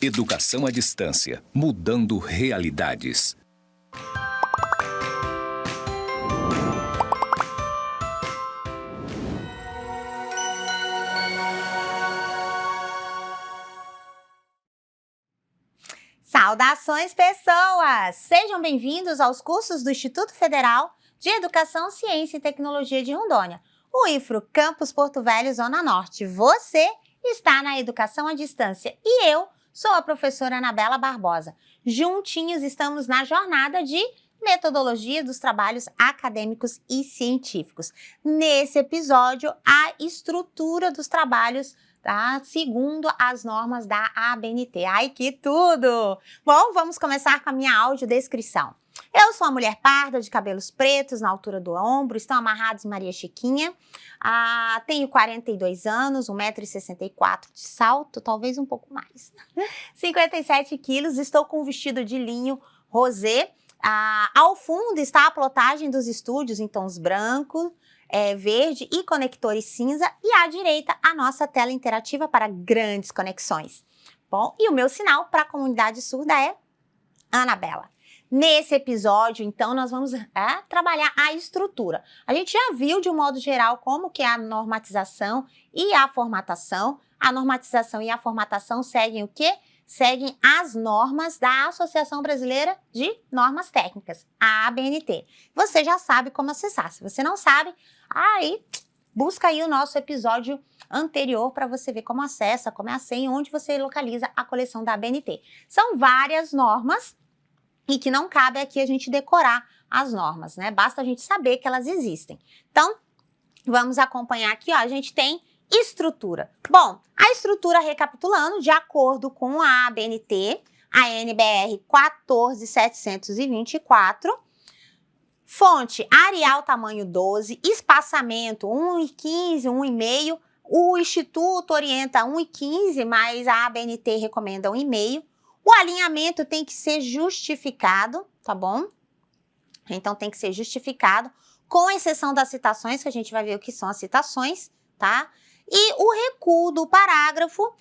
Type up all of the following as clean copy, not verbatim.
Educação à distância, mudando realidades. Saudações, pessoas! Sejam bem-vindos aos cursos do Instituto Federal de Educação, Ciência e Tecnologia de Rondônia, o IFRO Campus Porto Velho, Zona Norte. Você está na Educação à Distância e eu sou a professora Anabela Barbosa. Juntinhos estamos na jornada de metodologia dos trabalhos acadêmicos e científicos. Nesse episódio, a estrutura dos trabalhos segundo as normas da ABNT. Ai, que tudo! Bom, vamos começar com a minha audiodescrição. Eu sou uma mulher parda, de cabelos pretos na altura do ombro, estão amarrados em Maria Chiquinha. Tenho 42 anos, 1,64 m de salto, talvez um pouco mais. 57 quilos, estou com um vestido de linho rosé. Ao fundo está a plotagem dos estúdios em tons branco, verde e conectores cinza, e à direita a nossa tela interativa para grandes conexões. Bom, e o meu sinal para a comunidade surda é Anabela. Nesse episódio, então, nós vamos trabalhar a estrutura. A gente já viu, de um modo geral, como que é a normatização e a formatação. A normatização e a formatação seguem o quê? Seguem as normas da Associação Brasileira de Normas Técnicas, a ABNT. Você já sabe como acessar. Se você não sabe, busca aí o nosso episódio anterior para você ver como acessa, como é a senha, onde você localiza a coleção da ABNT. São várias normas e que não cabe aqui a gente decorar as normas, né? Basta a gente saber que elas existem. Então, vamos acompanhar aqui, ó, a gente tem estrutura. Bom, a estrutura, recapitulando, de acordo com a ABNT, a NBR 14724, fonte Arial tamanho 12, espaçamento 1,15, 1,5, o Instituto orienta 1,15, mas a ABNT recomenda 1,5. O alinhamento tem que ser justificado, tá bom? Então tem que ser justificado, com exceção das citações, que a gente vai ver o que são as citações, tá? E o recuo do parágrafo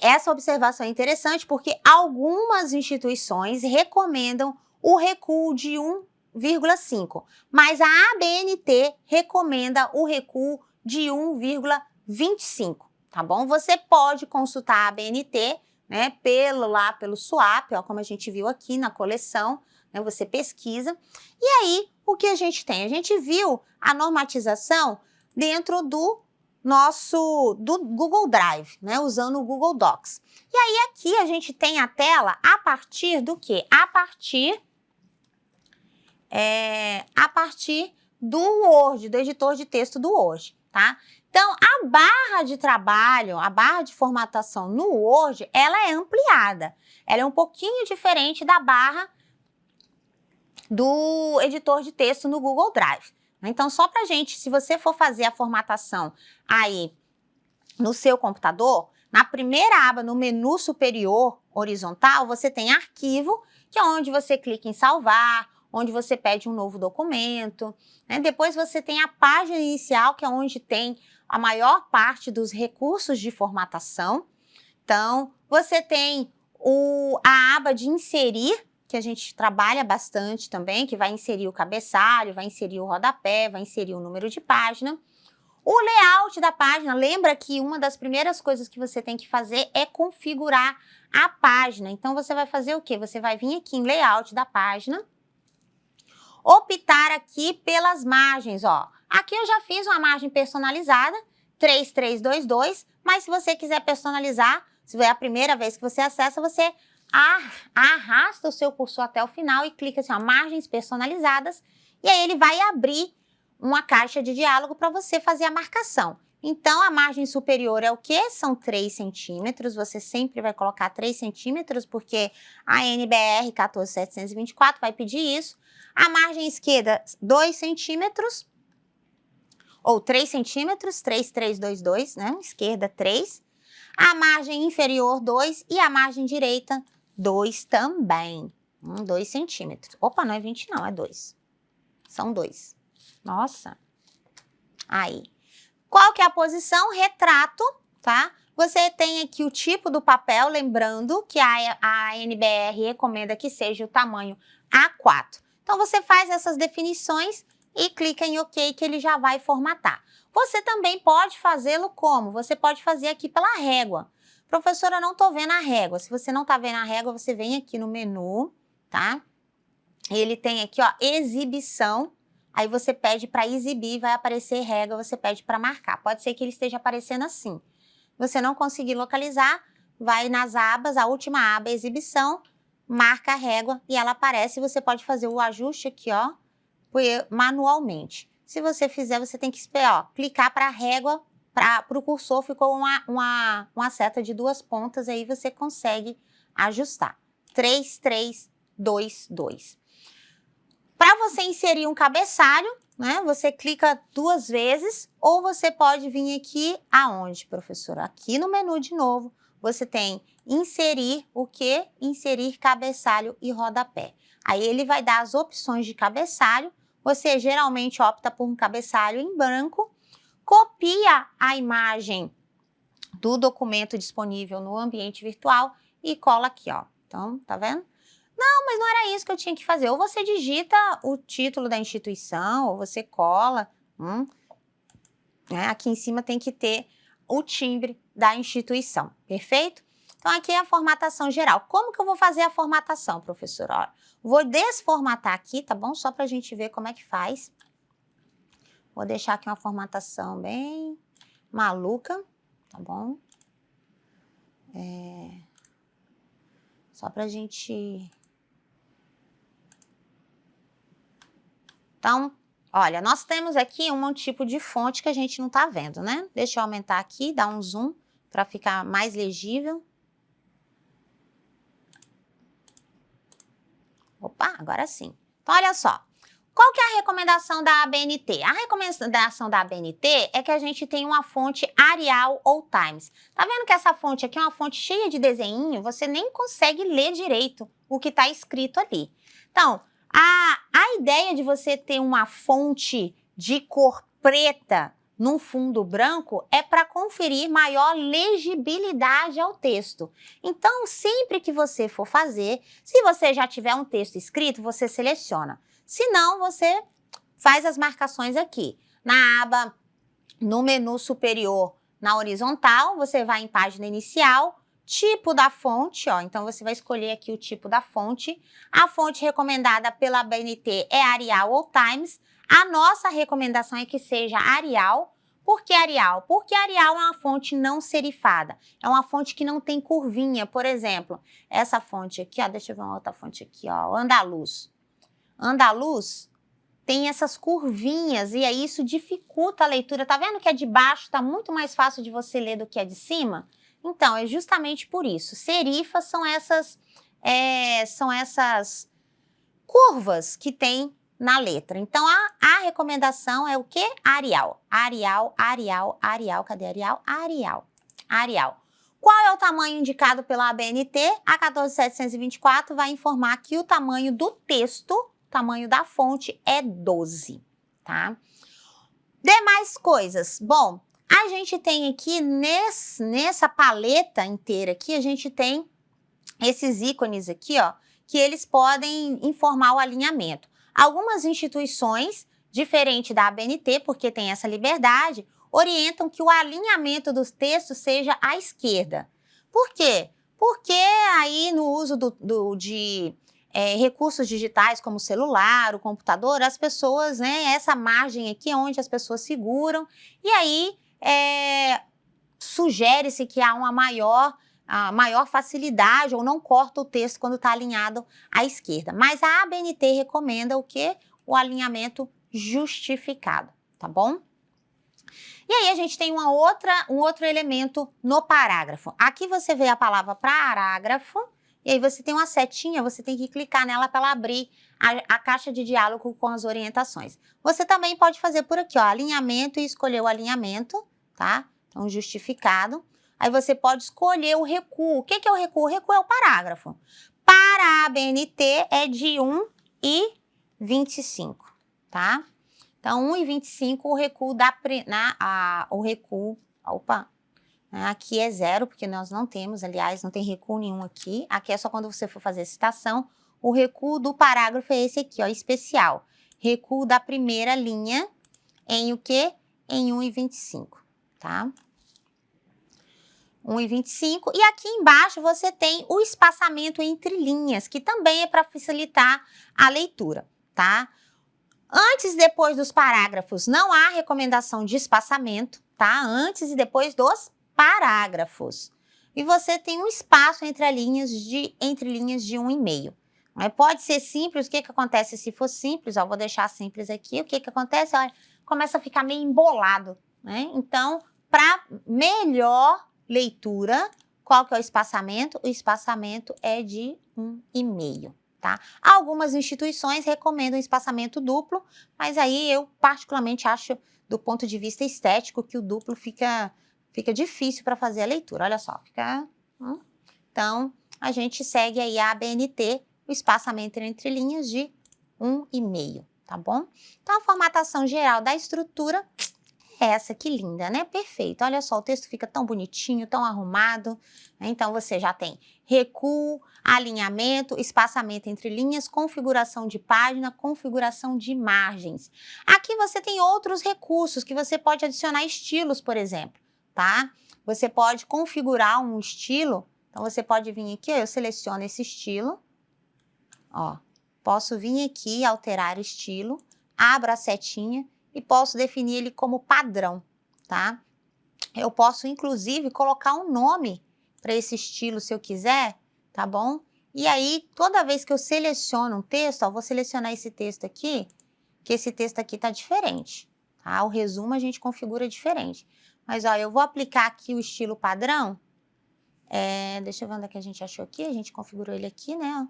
essa observação é interessante porque algumas instituições recomendam o recuo de 1,5, mas a ABNT recomenda o recuo de 1,25, tá bom? Você pode consultar a ABNT, né, pelo SUAP, ó, como a gente viu aqui na coleção, né, você pesquisa. E aí, o que a gente tem? A gente viu a normatização dentro do Google Drive, né, usando o Google Docs. E aí, aqui a gente tem a tela a partir do quê? A partir do Word, do editor de texto do Word, tá? Então, a barra de trabalho, a barra de formatação no Word, ela é ampliada. Ela é um pouquinho diferente da barra do editor de texto no Google Drive. Então, só pra gente, se você for fazer a formatação aí no seu computador, na primeira aba, no menu superior horizontal, você tem arquivo, que é onde você clica em salvar, onde você pede um novo documento, né? Depois você tem a página inicial, que é onde tem a maior parte dos recursos de formatação. Então, você tem a aba de inserir, que a gente trabalha bastante também, que vai inserir o cabeçalho, vai inserir o rodapé, vai inserir o número de página. O layout da página, lembra que uma das primeiras coisas que você tem que fazer é configurar a página. Então, você vai fazer o quê? Você vai vir aqui em layout da página, optar aqui pelas margens, ó. Aqui eu já fiz uma margem personalizada, 3322, mas se você quiser personalizar, se é a primeira vez que você acessa, você arrasta o seu cursor até o final e clica assim, ó, margens personalizadas, e aí ele vai abrir uma caixa de diálogo para você fazer a marcação. Então, a margem superior é o quê? São 3 centímetros, você sempre vai colocar 3 centímetros, porque a NBR 14724 vai pedir isso. A margem esquerda, 2 centímetros, ou 3 centímetros, 3322, né? Esquerda, 3. A margem inferior, 2, e a margem direita, 2 também. 2 centímetros. Opa, não é 20 não, é 2. São 2. Nossa. Aí. Qual que é a posição? Retrato, tá? Você tem aqui o tipo do papel, lembrando que a NBR recomenda que seja o tamanho A4. Então, você faz essas definições e clica em OK, que ele já vai formatar. Você também pode fazê-lo como? Você pode fazer aqui pela régua. Professora, eu não estou vendo a régua. Se você não está vendo a régua, você vem aqui no menu, tá? Ele tem aqui, ó, exibição. Aí você pede para exibir, vai aparecer régua, você pede para marcar. Pode ser que ele esteja aparecendo assim. Você não conseguir localizar, vai nas abas, a última aba, exibição, marca a régua e ela aparece. Você pode fazer o ajuste aqui, ó, manualmente. Se você fizer, você tem que esperar, ó, clicar para a régua, para o cursor, ficou uma seta de 2 pontas, aí você consegue ajustar. 3, 3, 2, 2. Para você inserir um cabeçalho, né, você clica 2 vezes, ou você pode vir aqui aonde, professora? Aqui no menu de novo, você tem inserir o quê? Inserir cabeçalho e rodapé. Aí ele vai dar as opções de cabeçalho, você geralmente opta por um cabeçalho em branco, copia a imagem do documento disponível no ambiente virtual e cola aqui, ó. Então, tá vendo? Não, mas não era isso que eu tinha que fazer. Ou você digita o título da instituição, ou você cola. Né? Aqui em cima tem que ter o timbre da instituição, perfeito? Então, aqui é a formatação geral. Como que eu vou fazer a formatação, professora? Olha, vou desformatar aqui, tá bom? Só pra gente ver como é que faz. Vou deixar aqui uma formatação bem maluca, tá bom? Só pra gente... Então, olha, nós temos aqui um tipo de fonte que a gente não tá vendo, né? Deixa eu aumentar aqui, dar um zoom para ficar mais legível. Opa, agora sim. Então, olha só. Qual que é a recomendação da ABNT? A recomendação da ABNT é que a gente tenha uma fonte Arial ou Times. Tá vendo que essa fonte aqui é uma fonte cheia de desenho? Você nem consegue ler direito o que está escrito ali. Então, a ideia de você ter uma fonte de cor preta num fundo branco é para conferir maior legibilidade ao texto. Então, sempre que você for fazer, se você já tiver um texto escrito, você seleciona. Se não, você faz as marcações aqui. Na aba, no menu superior, na horizontal, você vai em página inicial, tipo da fonte, ó, então você vai escolher aqui o tipo da fonte. A fonte recomendada pela ABNT é Arial ou Times. A nossa recomendação é que seja Arial. Por que Arial? Porque Arial é uma fonte não serifada. É uma fonte que não tem curvinha. Por exemplo, essa fonte aqui, ó, deixa eu ver uma outra fonte aqui, ó, Andaluz. Andaluz tem essas curvinhas e aí isso dificulta a leitura. Tá vendo que a de baixo tá muito mais fácil de você ler do que a de cima? Então, é justamente por isso. Serifas são essas curvas que tem na letra. Então, a recomendação é o quê? Arial. Arial, Arial, Arial. Cadê Arial? Arial. Arial. Qual é o tamanho indicado pela ABNT? A 14724 vai informar que o tamanho do texto, o tamanho da fonte, é 12, tá? Demais coisas. Bom, a gente tem aqui, nessa paleta inteira aqui, a gente tem esses ícones aqui, ó, que eles podem informar o alinhamento. Algumas instituições, diferente da ABNT, porque tem essa liberdade, orientam que o alinhamento dos textos seja à esquerda. Por quê? Porque aí no uso de recursos digitais como o celular, o computador, as pessoas, né, essa margem aqui é onde as pessoas seguram, e aí sugere-se que há uma maior facilidade ou não corta o texto quando está alinhado à esquerda. Mas a ABNT recomenda o quê? O alinhamento justificado, tá bom? E aí a gente tem um outro elemento no parágrafo. Aqui você vê a palavra parágrafo, e aí você tem uma setinha, você tem que clicar nela para ela abrir a caixa de diálogo com as orientações. Você também pode fazer por aqui, ó, alinhamento e escolher o alinhamento, tá? Então, justificado. Aí você pode escolher o recuo. O que é o recuo? O recuo é o parágrafo. Para a ABNT é de 1 e 25, tá? Então, 1,25 o recuo aqui é 0, porque nós não temos, aliás, não tem recuo nenhum aqui. Aqui é só quando você for fazer citação. O recuo do parágrafo é esse aqui, ó, especial. Recuo da primeira linha em o quê? Em 1,25, tá? 1,25. E aqui embaixo você tem o espaçamento entre linhas, que também é para facilitar a leitura, tá? Antes e depois dos parágrafos não há recomendação de espaçamento, tá? Antes e depois dos parágrafos. E você tem um espaço entre linhas de 1,5. Mas pode ser simples. O que acontece se for simples? Ó, vou deixar simples aqui. O que acontece? Olha, começa a ficar meio embolado, né? Então, para melhor leitura, qual que é o espaçamento? O espaçamento é de 1,5, tá? Algumas instituições recomendam espaçamento duplo, mas aí eu particularmente acho, do ponto de vista estético, que o duplo fica difícil para fazer a leitura. Olha só, fica... Então, a gente segue aí a ABNT, o espaçamento entre linhas de 1,5, tá bom? Então, a formatação geral da estrutura é essa, que linda, né? Perfeito. Olha só, o texto fica tão bonitinho, tão arrumado. Então, você já tem recuo, alinhamento, espaçamento entre linhas, configuração de página, configuração de margens. Aqui você tem outros recursos que você pode adicionar estilos, por exemplo, tá? Você pode configurar um estilo. Então, você pode vir aqui, ó, eu seleciono esse estilo. Ó, posso vir aqui, alterar estilo, abro a setinha e posso definir ele como padrão, tá? Eu posso, inclusive, colocar um nome para esse estilo, se eu quiser, tá bom? E aí, toda vez que eu seleciono um texto, ó, vou selecionar esse texto aqui, que esse texto aqui tá diferente, tá? O resumo a gente configura diferente. Mas, ó, eu vou aplicar aqui o estilo padrão. Deixa eu ver onde é que a gente achou aqui. A gente configurou ele aqui, né?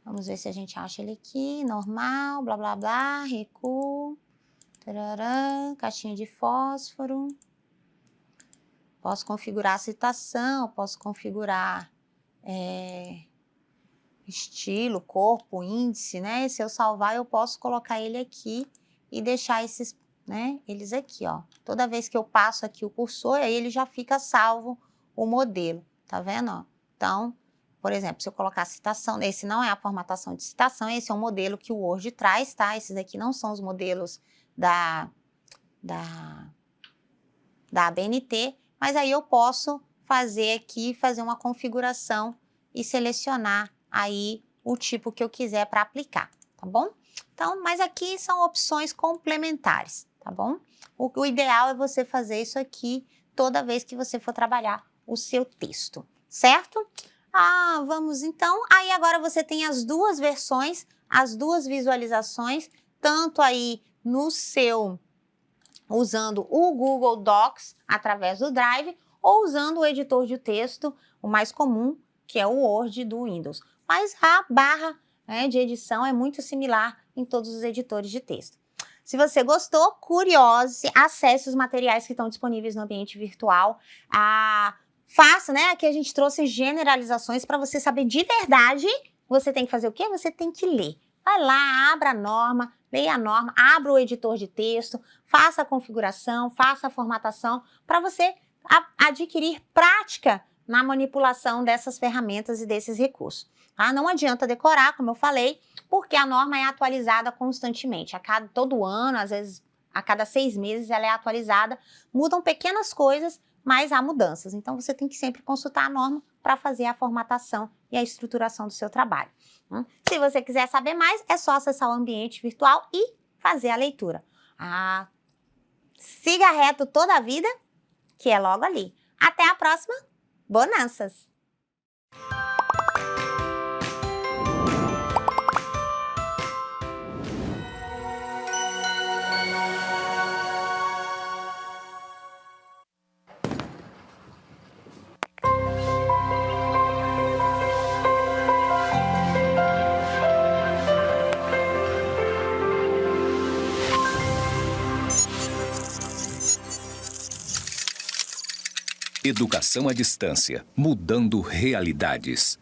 Vamos ver se a gente acha ele aqui. Normal, blá, blá, blá, recuo. Tarará, caixinha de fósforo. Posso configurar a citação, posso configurar estilo, corpo, índice, né? Se eu salvar, eu posso colocar ele aqui e deixar esses, né? Eles aqui, ó. Toda vez que eu passo aqui o cursor, aí ele já fica salvo o modelo, tá vendo, ó? Então, por exemplo, se eu colocar citação, esse não é a formatação de citação, esse é um modelo que o Word traz, tá? Esses aqui não são os modelos da ABNT, mas aí eu posso fazer aqui, fazer uma configuração e selecionar aí o tipo que eu quiser para aplicar, tá bom? Então, mas aqui são opções complementares, tá bom? O ideal é você fazer isso aqui toda vez que você for trabalhar o seu texto, certo? Vamos então. Aí agora você tem as duas versões, as duas visualizações, tanto aí no seu, usando o Google Docs através do Drive, ou usando o editor de texto, o mais comum, que é o Word do Windows. Mas a barra, né, de edição é muito similar em todos os editores de texto. Se você gostou, curiose, acesse os materiais que estão disponíveis no ambiente virtual. Faça, né? Aqui a gente trouxe generalizações para você saber de verdade. Você tem que fazer o quê? Você tem que ler. Vai lá, abra a norma, leia a norma, abra o editor de texto, faça a configuração, faça a formatação para você adquirir prática na manipulação dessas ferramentas e desses recursos. Tá? Não adianta decorar, como eu falei, porque a norma é atualizada constantemente. Todo ano, às vezes a cada 6 meses ela é atualizada, mudam pequenas coisas, mas há mudanças. Então, você tem que sempre consultar a norma para fazer a formatação e a estruturação do seu trabalho. Se você quiser saber mais, é só acessar o ambiente virtual e fazer a leitura. Siga reto toda a vida, que é logo ali. Até a próxima. Bonanças! Educação à distância, mudando realidades.